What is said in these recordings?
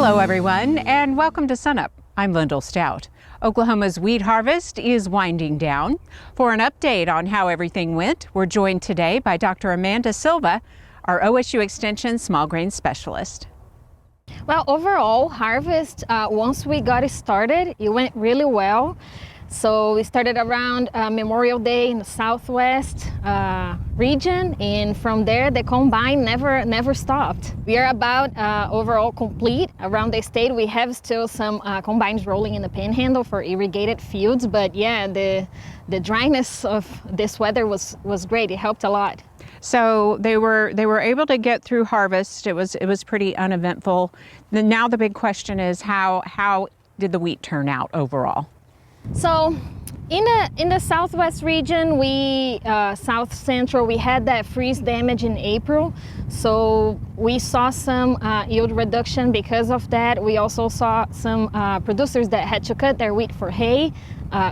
Hello everyone, and welcome to SUNUP. I'm LYNDALL STOUT. Oklahoma's wheat harvest is winding down. For an update on how everything went, we're joined today by Dr. Amanda Silva, our OSU Extension small grain specialist. Well, overall harvest, once we got it started, it went really well. So we started around Memorial Day in the Southwest region, and from there the combine never stopped. We are about overall complete around the state. We have still some combines rolling in the Panhandle for irrigated fields, but yeah, the dryness of this weather was great. It helped a lot. So they were able to get through harvest. It was pretty uneventful. Now the big question is how did the wheat turn out overall? So in the Southwest region, we South Central, we had that freeze damage in April. So we saw some yield reduction because of that. We also saw some producers that had to cut their wheat for hay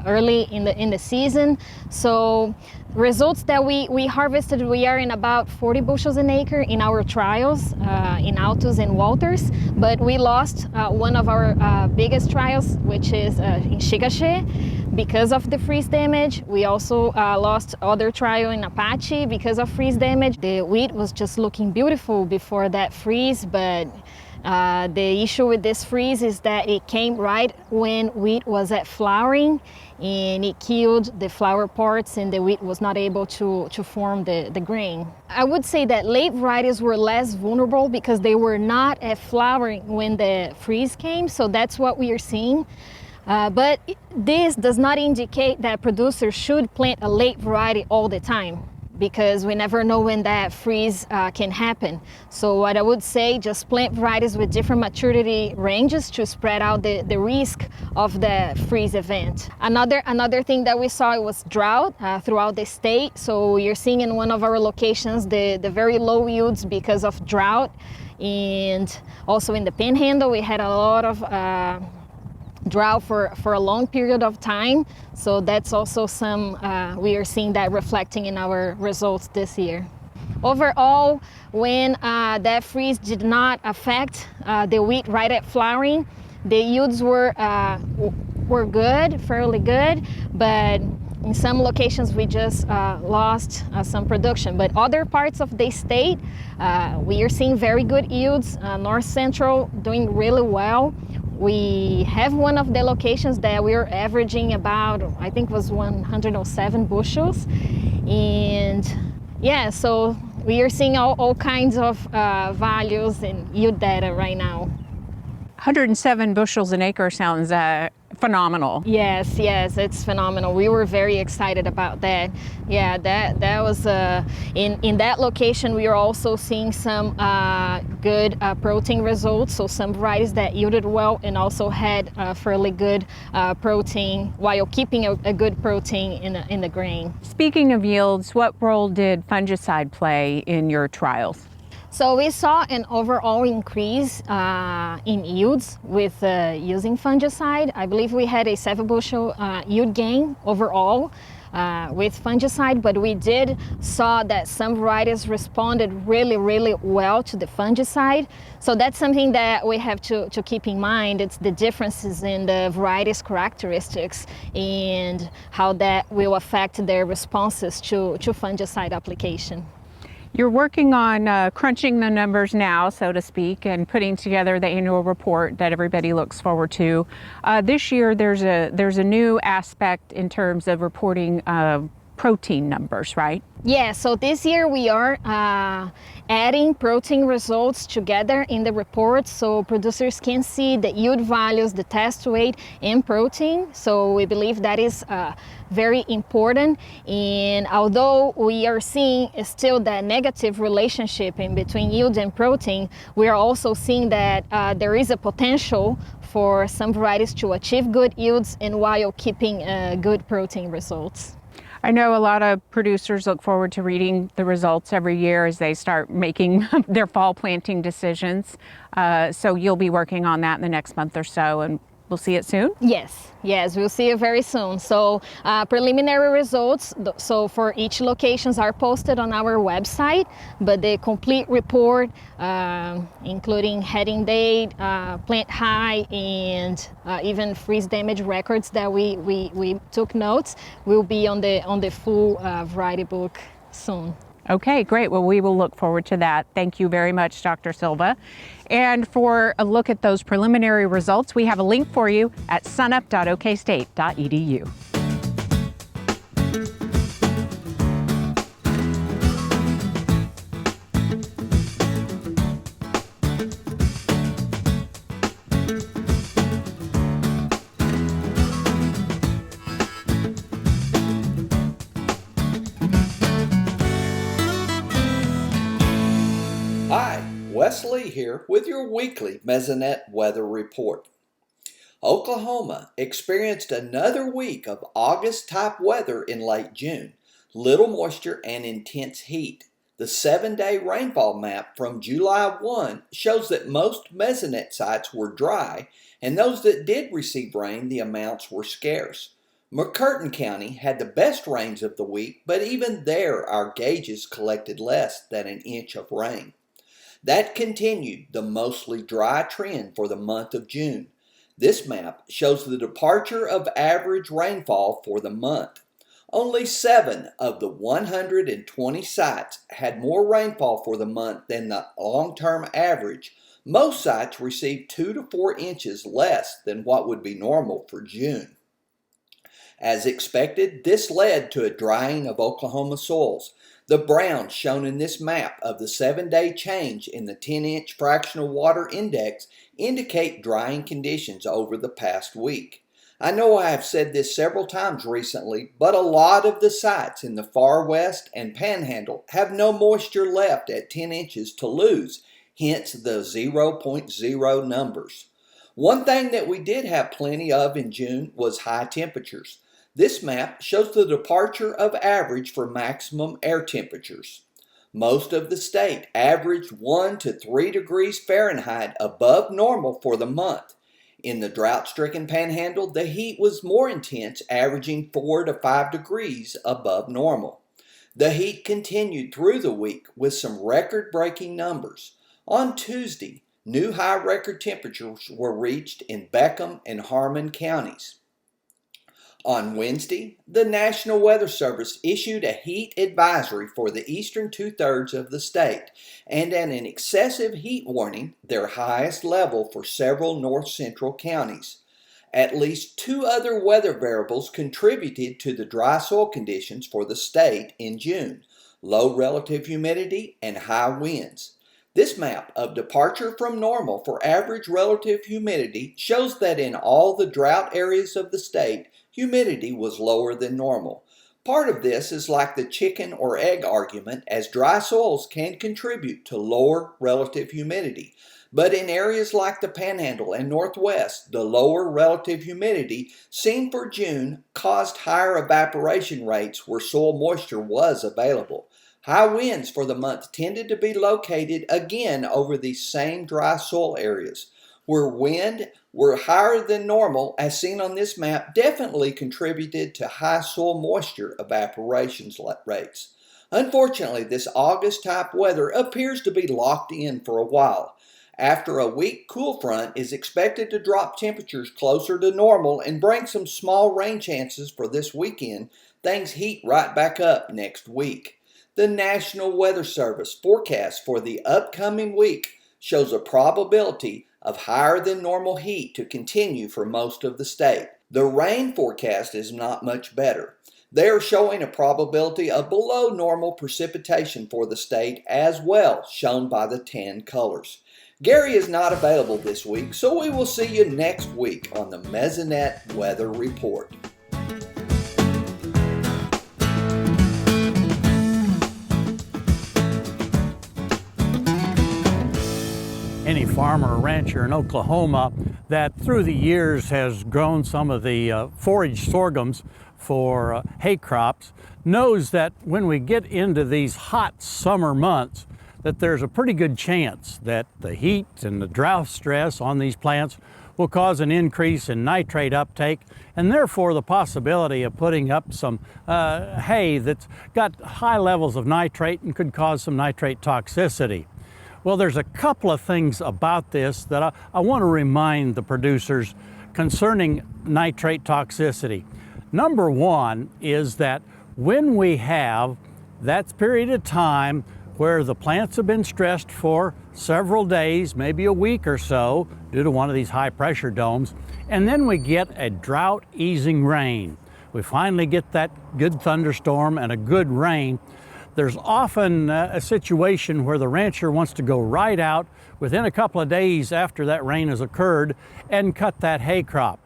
early in the season. So results that we harvested, we are in about 40 bushels an acre in our trials in Altus and Walters, but we lost one of our biggest trials, which is in Chickasha, because of the freeze damage. We also lost other trial in Apache because of freeze damage. The wheat was just looking beautiful before that freeze, but the issue with this freeze is that it came right when wheat was at flowering, and it killed the flower parts, and the wheat was not able to form the grain. I would say that late varieties were less vulnerable because they were not at flowering when the freeze came, so that's what we are seeing. But this does not indicate that producers should plant a late variety all the time, because we never know when that freeze can happen. So what I would say, just plant varieties with different maturity ranges to spread out the risk of the freeze event. Another thing that we saw was drought throughout the state. So you're seeing in one of our locations the very low yields because of drought. And also in the Panhandle, we had a lot of drought for a long period of time. So that's also some, we are seeing that reflecting in our results this year. Overall, when that freeze did not affect the wheat right at flowering, the yields were good, fairly good, but in some locations we just lost some production. But other parts of the state, we are seeing very good yields. North Central doing really well. We have one of the locations that we are averaging about, I think was 107 bushels. And yeah, so we are seeing all kinds of values and yield data right now. 107 bushels an acre sounds phenomenal. Yes, it's phenomenal. We were very excited about that. Yeah, that was in that location. We are also seeing some good protein results. So some varieties that yielded well and also had fairly good protein while keeping a good protein in the grain. Speaking of yields, what role did fungicide play in your trials? So we saw an overall increase in yields with using fungicide. I believe we had a 7 bushel yield gain overall with fungicide, but we did saw that some varieties responded really well to the fungicide. So that's something that we have to keep in mind. It's the differences in the varieties' characteristics and how that will affect their responses to fungicide application. You're working on crunching the numbers now, so to speak, and putting together the annual report that everybody looks forward to. This year, there's a new aspect in terms of reporting protein numbers, right? Yeah, so this year we are adding protein results together in the report so producers can see the yield values, the test weight, and protein. So we believe that is very important. And although we are seeing still that negative relationship in between yield and protein, we are also seeing that there is a potential for some varieties to achieve good yields and while keeping good protein results. I know a lot of producers look forward to reading the results every year as they start making their fall planting decisions. So you'll be working on that in the next month or so and We'll see it soon? Yes, we'll see it very soon. So preliminary results, so for each locations are posted on our website, but the complete report, including heading date, plant height, and even freeze damage records that we took notes, will be on the full variety book soon. Okay, great. Well, we will look forward to that. Thank you very much, Dr. Silva. And for a look at those preliminary results, we have a link for you at SUNUP.okstate.edu. Hi, Wes Lee here with your weekly Mesonet weather report. Oklahoma experienced another week of August-type weather in late June, little moisture and intense heat. The 7-day rainfall map from July 1 shows that most Mesonet sites were dry, and those that did receive rain, the amounts were scarce. McCurtain County had the best rains of the week, but even there our gauges collected less than an inch of rain. That continued the mostly dry trend for the month of June. This map shows the departure of average rainfall for the month. Only 7 of the 120 sites had more rainfall for the month than the long-term average. Most sites received 2 to 4 inches less than what would be normal for June. As expected, this led to a drying of Oklahoma soils. The browns shown in this map of the 7-day change in the 10-inch fractional water index indicate drying conditions over the past week. I know I have said this several times recently, but a lot of the sites in the far west and panhandle have no moisture left at 10 inches to lose, hence the 0.0 numbers. One thing that we did have plenty of in June was high temperatures. This map shows the departure of average for maximum air temperatures. Most of the state averaged 1 to 3 degrees Fahrenheit above normal for the month. In the drought-stricken panhandle, the heat was more intense, averaging 4 to 5 degrees above normal. The heat continued through the week with some record-breaking numbers. On Tuesday, new high record temperatures were reached in Beckham and Harmon counties. On Wednesday, the National Weather Service issued a heat advisory for the eastern two-thirds of the state and an excessive heat warning, their highest level for several north-central counties. At least 2 other weather variables contributed to the dry soil conditions for the state in June: low relative humidity and high winds. This map of departure from normal for average relative humidity shows that in all the drought areas of the state, humidity was lower than normal. Part of this is like the chicken or egg argument, as dry soils can contribute to lower relative humidity. But in areas like the Panhandle and Northwest, the lower relative humidity seen for June caused higher evaporation rates where soil moisture was available. High winds for the month tended to be located again over these same dry soil areas. Where wind were higher than normal, as seen on this map, definitely contributed to high soil moisture evaporation rates. Unfortunately, this August-type weather appears to be locked in for a while. After a weak cool front is expected to drop temperatures closer to normal and bring some small rain chances for this weekend, things heat right back up next week. The National Weather Service forecast for the upcoming week shows a probability of higher than normal heat to continue for most of the state. The rain forecast is not much better. They are showing a probability of below normal precipitation for the state as well, shown by the tan colors. Gary is not available this week, so we will see you next week on the Mesonet Weather Report. Any farmer or rancher in Oklahoma that through the years has grown some of the forage sorghums for hay crops knows that when we get into these hot summer months that there's a pretty good chance that the heat and the drought stress on these plants will cause an increase in nitrate uptake, and therefore the possibility of putting up some hay that's got high levels of nitrate and could cause some nitrate toxicity. Well, there's a couple of things about this that I want to remind the producers concerning nitrate toxicity. Number one is that when we have that period of time where the plants have been stressed for several days, maybe a week or so, due to one of these high pressure domes, and then we get a drought easing rain. We finally get that good thunderstorm and a good rain. There's often a situation where the rancher wants to go right out within a couple of days after that rain has occurred and cut that hay crop.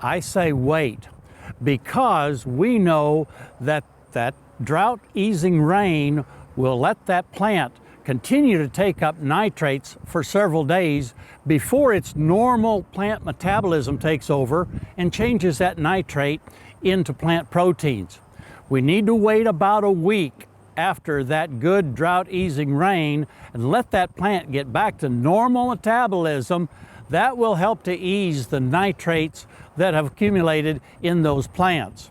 I say wait, because we know that that drought easing rain will let that plant continue to take up nitrates for several days before its normal plant metabolism takes over and changes that nitrate into plant proteins. We need to wait about a week after that good drought easing rain and let that plant get back to normal metabolism. That will help to ease the nitrates that have accumulated in those plants.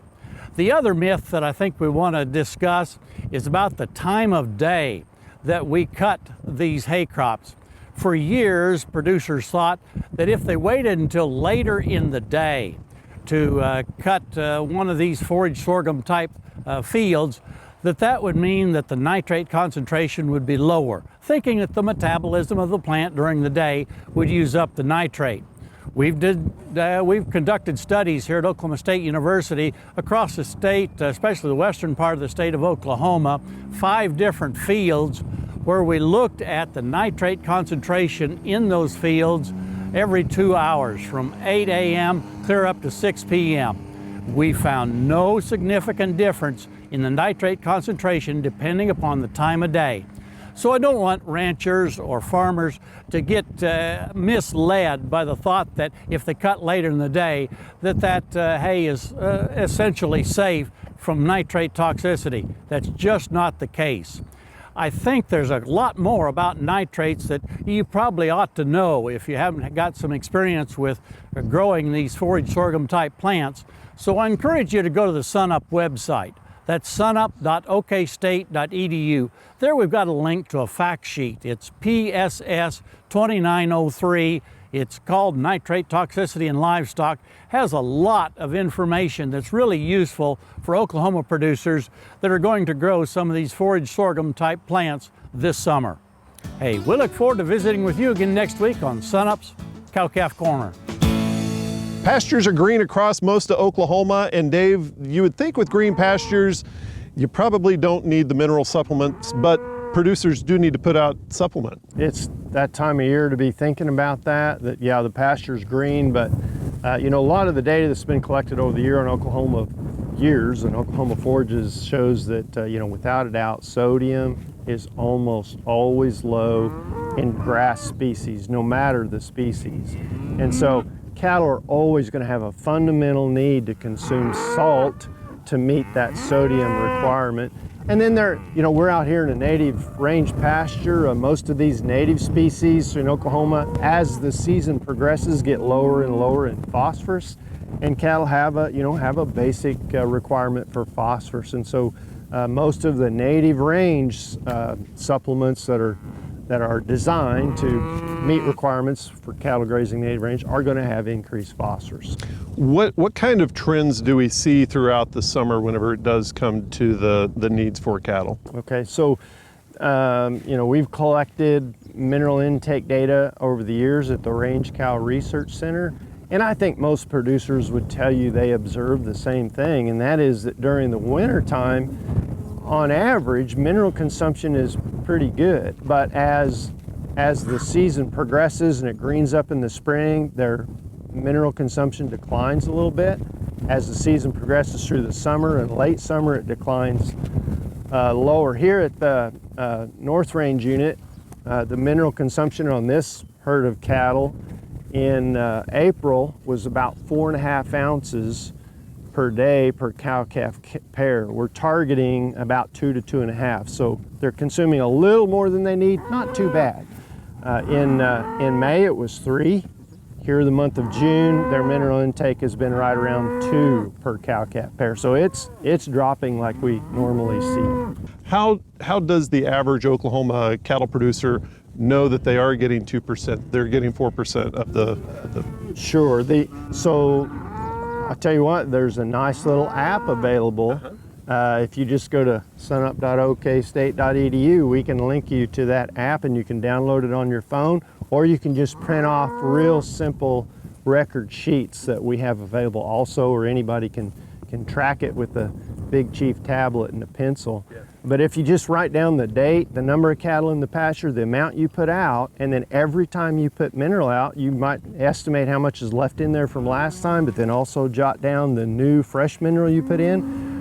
The other myth that I think we want to discuss is about the time of day that we cut these hay crops. For years, producers thought that if they waited until later in the day to cut one of these forage sorghum type fields, that would mean that the nitrate concentration would be lower, thinking that the metabolism of the plant during the day would use up the nitrate. We've conducted studies here at Oklahoma State University across the state, especially the western part of the state of Oklahoma, 5 different fields where we looked at the nitrate concentration in those fields every 2 hours from 8 a.m. clear up to 6 p.m. We found no significant difference in the nitrate concentration depending upon the time of day. So I don't want ranchers or farmers to get misled by the thought that if they cut later in the day that hay is essentially safe from nitrate toxicity. That's just not the case. I think there's a lot more about nitrates that you probably ought to know if you haven't got some experience with growing these forage sorghum type plants. So I encourage you to go to the SUNUP website. That's SUNUP.okstate.edu. There we've got a link to a fact sheet. It's PSS 2903. It's called Nitrate Toxicity in Livestock. Has a lot of information that's really useful for Oklahoma producers that are going to grow some of these forage sorghum type plants this summer. Hey, we look forward to visiting with you again next week on SUNUP's Cow-Calf Corner. Pastures are green across most of Oklahoma, and Dave, you would think with green pastures, you probably don't need the mineral supplements, but producers do need to put out supplement. It's that time of year to be thinking about that yeah, the pasture's green, but you know, a lot of the data that's been collected over the year on Oklahoma years and Oklahoma forages shows that, you know, without a doubt, sodium is almost always low in grass species, no matter the species. And so cattle are always going to have a fundamental need to consume salt to meet that sodium requirement. And then you know, we're out here in a native range pasture. Most of these native species in Oklahoma, as the season progresses, get lower and lower in phosphorus, and cattle have a basic requirement for phosphorus. And so most of the native range supplements that are designed to meet requirements for cattle grazing native range are going to have increased phosphorus. What kind of trends do we see throughout the summer whenever it does come to the needs for cattle? Okay, so you know, we've collected mineral intake data over the years at the Range Cow Research Center, and I think most producers would tell you they observe the same thing, and that is that during the winter time, on average, mineral consumption is pretty good, but as the season progresses and it greens up in the spring, their mineral consumption declines a little bit. As the season progresses through the summer and late summer, it declines lower. Here at the North Range unit, the mineral consumption on this herd of cattle in April was about 4.5 ounces per day per cow-calf pair. We're targeting about 2 to 2.5, so they're consuming a little more than they need, not too bad. In May it was 3, Here the month of June, their mineral intake has been right around 2 per cow-calf pair. So it's dropping like we normally see. How does the average Oklahoma cattle producer know that they are getting 2%, they're getting 4% of the... Sure, so I'll tell you what, there's a nice little app available. If you just go to SUNUP.okstate.edu, we can link you to that app and you can download it on your phone, or you can just print off real simple record sheets that we have available also, or anybody can track it with a Big Chief tablet and a pencil. Yeah. But if you just write down the date, the number of cattle in the pasture, the amount you put out, and then every time you put mineral out, you might estimate how much is left in there from last time, but then also jot down the new fresh mineral you put in.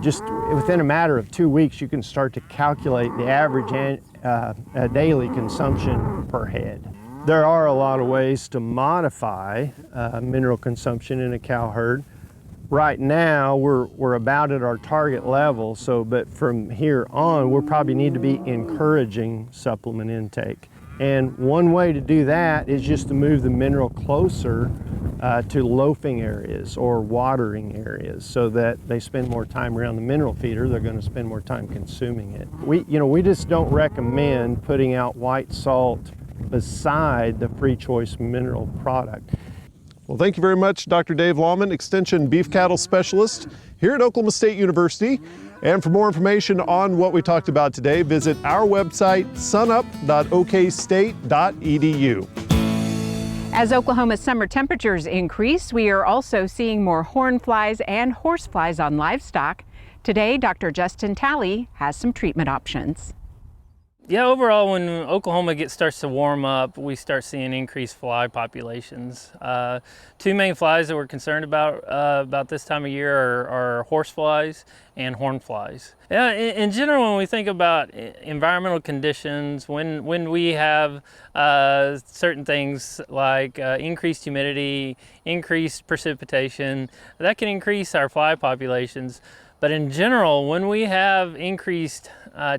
Just within a matter of 2 weeks, you can start to calculate the average daily consumption per head. There are a lot of ways to modify mineral consumption in a cow herd. Right now, we're about at our target level, but from here on, we'll probably need to be encouraging supplement intake. And one way to do that is just to move the mineral closer to loafing areas or watering areas so that they spend more time around the mineral feeder. They're going to spend more time consuming it. We just don't recommend putting out white salt beside the free choice mineral product. Well, thank you very much, Dr. Dave Lalman, Extension Beef Cattle Specialist here at Oklahoma State University. And for more information on what we talked about today, visit our website, SUNUP.okstate.edu. As Oklahoma's summer temperatures increase, we are also seeing more horn flies and horse flies on livestock. Today, Dr. Justin Talley has some treatment options. Yeah, overall, when Oklahoma starts to warm up, we start seeing increased fly populations. Two main flies that we're concerned about this time of year are horse flies and horn flies. Yeah, in general, when we think about environmental conditions, when we have certain things like increased humidity, increased precipitation, that can increase our fly populations. But in general, when we have increased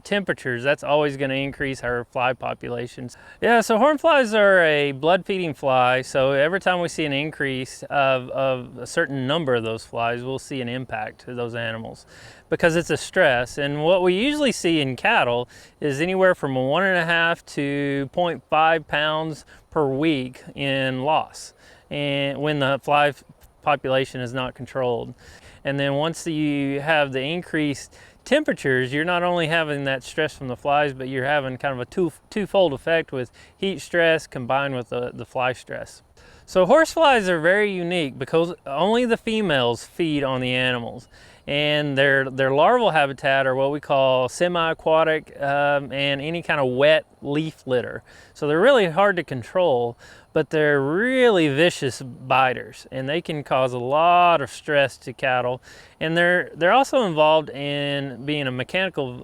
temperatures, that's always going to increase our fly populations. Yeah, so horn flies are a blood-feeding fly, so every time we see an increase of a certain number of those flies, we'll see an impact to those animals because it's a stress. And what we usually see in cattle is anywhere from 1.5 to 0.5 pounds per week in loss, and when the fly population is not controlled. And then once you have the increased temperatures, you're not only having that stress from the flies, but you're having kind of a twofold effect with heat stress combined with the fly stress. So horse flies are very unique because only the females feed on the animals. And their larval habitat are what we call semi-aquatic and any kind of wet leaf litter. So they're really hard to control, but they're really vicious biters, and they can cause a lot of stress to cattle. And they're also involved in being a mechanical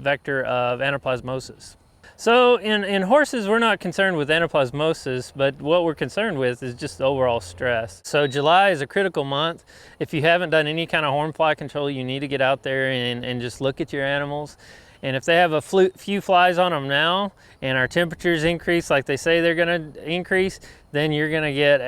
vector of anaplasmosis. So in horses, we're not concerned with anaplasmosis, but what we're concerned with is just the overall stress. So July is a critical month. If you haven't done any kind of horn fly control, you need to get out there and just look at your animals. And if they have a few flies on them now and our temperatures increase like they say they're going to increase, then you're going to get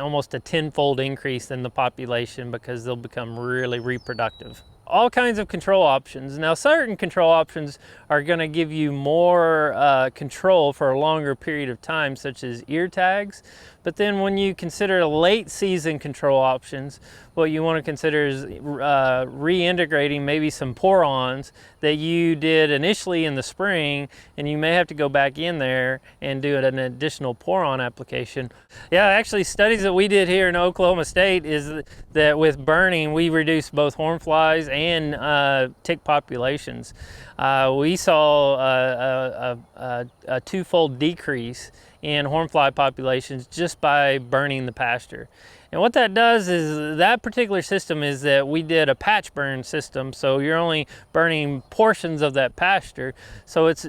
almost a 10-fold increase in the population because they'll become really reproductive. All kinds of control options. Now, certain control options are going to give you more control for a longer period of time, such as ear tags. But then when you consider late season control options, what you want to consider is reintegrating maybe some pour-ons that you did initially in the spring, and you may have to go back in there and do an additional pour-on application. Yeah, actually studies that we did here in Oklahoma State is that with burning, we reduced both horn flies and tick populations. We saw a twofold decrease in horn fly populations just by burning the pasture. And what that does is that particular system is that we did a patch burn system, so you're only burning portions of that pasture. So it's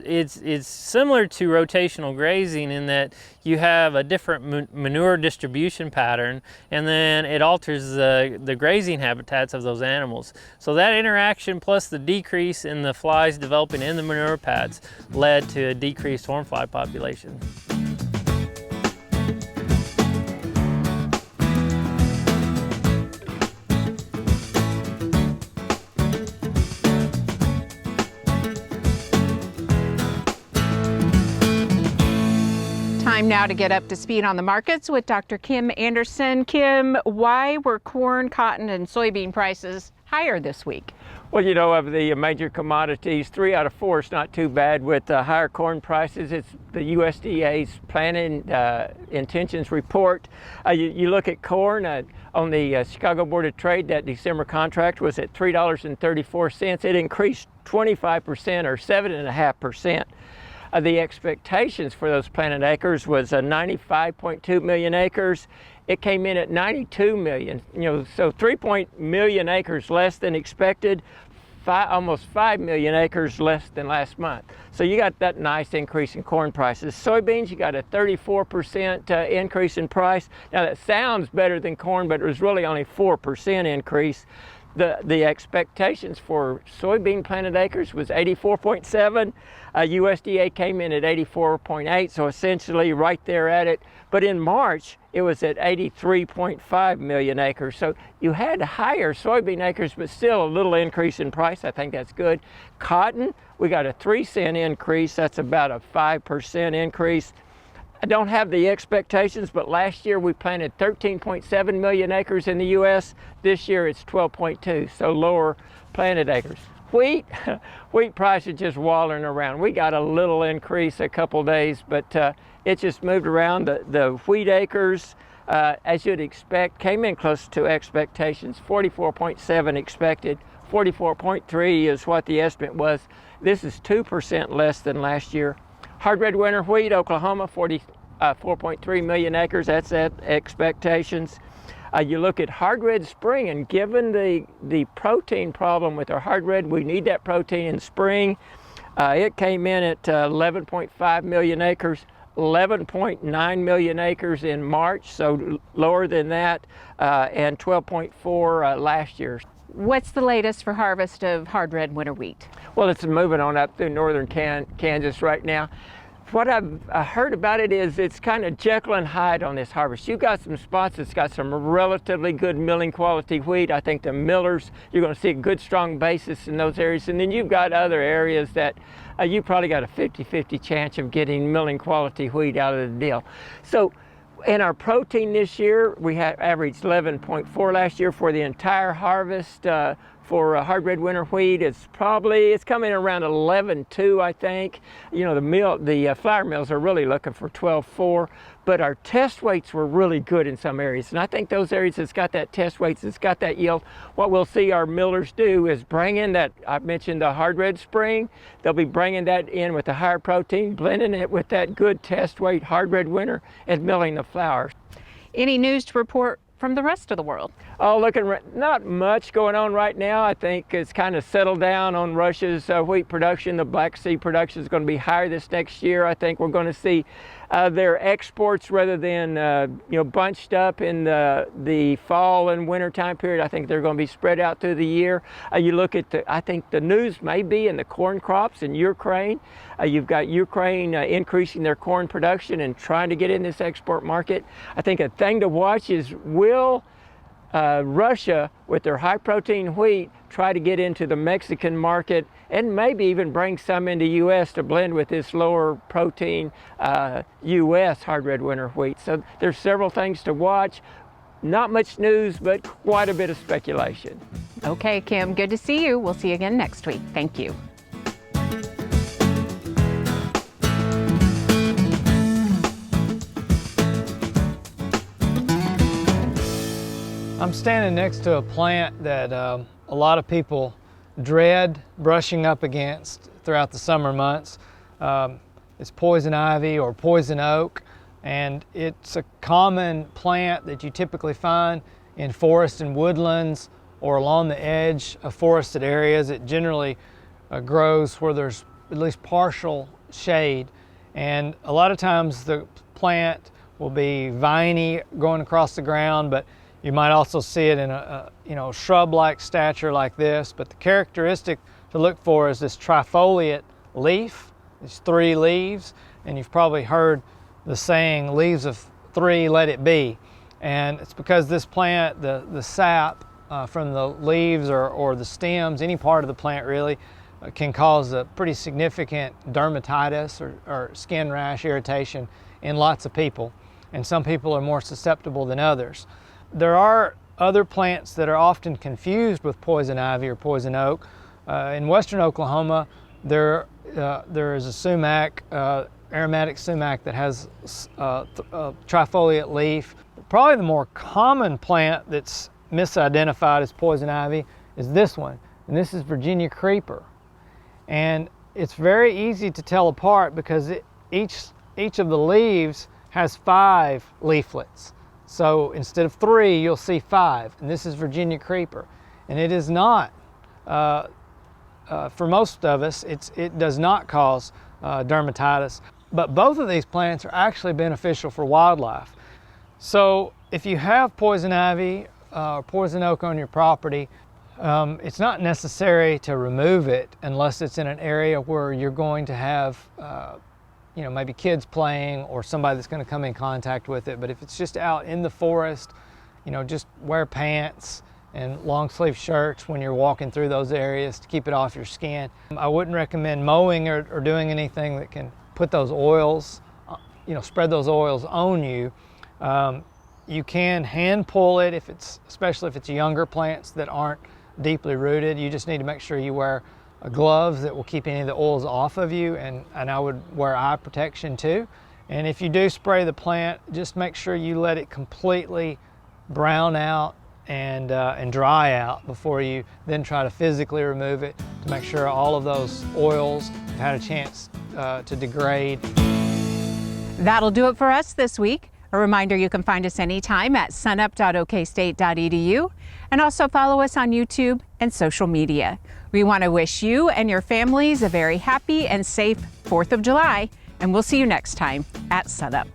similar to rotational grazing in that you have a different manure distribution pattern, and then it alters the grazing habitats of those animals. So that interaction plus the decrease in the flies developing in the manure pads led to a decreased horn fly population. Time now to get up to speed on the markets with Dr. Kim Anderson. Kim, why were corn, cotton, and soybean prices higher this week? Well, you know, of the major commodities, 3 out of 4 is not too bad with higher corn prices. It's the USDA's planting intentions report. You look at corn on the Chicago Board of Trade, that December contract was at $3.34. It increased 25% or 7.5%. The expectations for those planted acres was 95.2 million acres. It came in at 92 million, so 3 million acres less than expected, almost 5 million acres less than last month. So you got that nice increase in corn prices. Soybeans, you got a 34% increase in price. Now that sounds better than corn, but it was really only 4% increase. The expectations for soybean planted acres was 84.7. USDA came in at 84.8, so essentially right there at it. But in March, it was at 83.5 million acres. So you had higher soybean acres, but still a little increase in price. I think that's good. Cotton, we got a 3-cent increase. That's about a 5% increase. I don't have the expectations, but last year we planted 13.7 million acres in the U.S. This year it's 12.2, so lower planted acres. Wheat price is just wallowing around. We got a little increase a couple days, but it just moved around. The wheat acres, as you'd expect, came in close to expectations. 44.7 expected, 44.3 is what the estimate was. This is 2% less than last year. Hard red winter wheat, Oklahoma, 4.3 million acres, that's at expectations. You look at hard red spring, and given the protein problem with our hard red, we need that protein in spring. It came in at 11.5 million acres, 11.9 million acres in March, so lower than that, and 12.4 last year. What's the latest for harvest of hard red winter wheat? Well, it's moving on up through northern Kansas right now. What I've heard about it is it's kind of Jekyll and Hyde on this harvest. You've got some spots that's got some relatively good milling quality wheat. I think the millers, you're going to see a good strong basis in those areas. And then you've got other areas that you probably got a 50-50 chance of getting milling quality wheat out of the deal. So in our protein this year, we have averaged 11.4 last year for the entire harvest. For hard red winter wheat, it's coming around 11.2, I think. You know, the flour mills are really looking for 12.4, but our test weights were really good in some areas. And I think those areas that's got that test weights, that's got that yield, what we'll see our millers do is bring in that, I mentioned the hard red spring, they'll be bringing that in with the higher protein, blending it with that good test weight hard red winter, and milling the flour. Any news to report from the rest of the world? Oh, not much going on right now. I think it's kind of settled down on Russia's wheat production. The Black Sea production is going to be higher this next year. I think we're going to see their exports rather than bunched up in the fall and winter time period. I think they're going to be spread out through the year. You look at I think the news may be in the corn crops in Ukraine. You've got Ukraine increasing their corn production and trying to get in this export market. I think a thing to watch is will Russia, with their high protein wheat, try to get into the Mexican market and maybe even bring some into U.S. to blend with this lower protein U.S. hard red winter wheat. So there's several things to watch. Not much news, but quite a bit of speculation. Okay, Kim, good to see you. We'll see you again next week. Thank you. I'm standing next to a plant that a lot of people dread brushing up against throughout the summer months. It's poison ivy or poison oak, and it's a common plant that you typically find in forests and woodlands or along the edge of forested areas. It generally grows where there's at least partial shade, and a lot of times the plant will be viney going across the ground, but you might also see it in a shrub-like stature like this. But the characteristic to look for is this trifoliate leaf, these 3 leaves, and you've probably heard the saying, leaves of 3, let it be. And it's because this plant, the sap from the leaves or the stems, any part of the plant really, can cause a pretty significant dermatitis or skin rash irritation in lots of people, and some people are more susceptible than others. There are other plants that are often confused with poison ivy or poison oak. In western Oklahoma, there is a sumac, aromatic sumac, that has a trifoliate leaf. Probably the more common plant that's misidentified as poison ivy is this one, and this is Virginia creeper. And it's very easy to tell apart because each of the leaves has 5 leaflets. So instead of 3, you'll see 5, and this is Virginia creeper. And it is not, for most of us, it does not cause dermatitis. But both of these plants are actually beneficial for wildlife. So if you have poison ivy or poison oak on your property, it's not necessary to remove it unless it's in an area where you're going to have you know, maybe kids playing or somebody that's going to come in contact with it. But if it's just out in the forest, you know, just wear pants and long sleeve shirts when you're walking through those areas to keep it off your skin. I wouldn't recommend mowing or doing anything that can put those oils, you know, spread those oils on you. You can hand pull it especially if it's younger plants that aren't deeply rooted. You just need to make sure you wear gloves that will keep any of the oils off of you, and I would wear eye protection too. And if you do spray the plant, just make sure you let it completely brown out and dry out before you then try to physically remove it, to make sure all of those oils have had a chance to degrade. That'll do it for us this week. A reminder, you can find us anytime at SUNUP.okstate.edu, and also follow us on YouTube and social media. We want to wish you and your families a very happy and safe 4th of July, and we'll see you next time at SUNUP.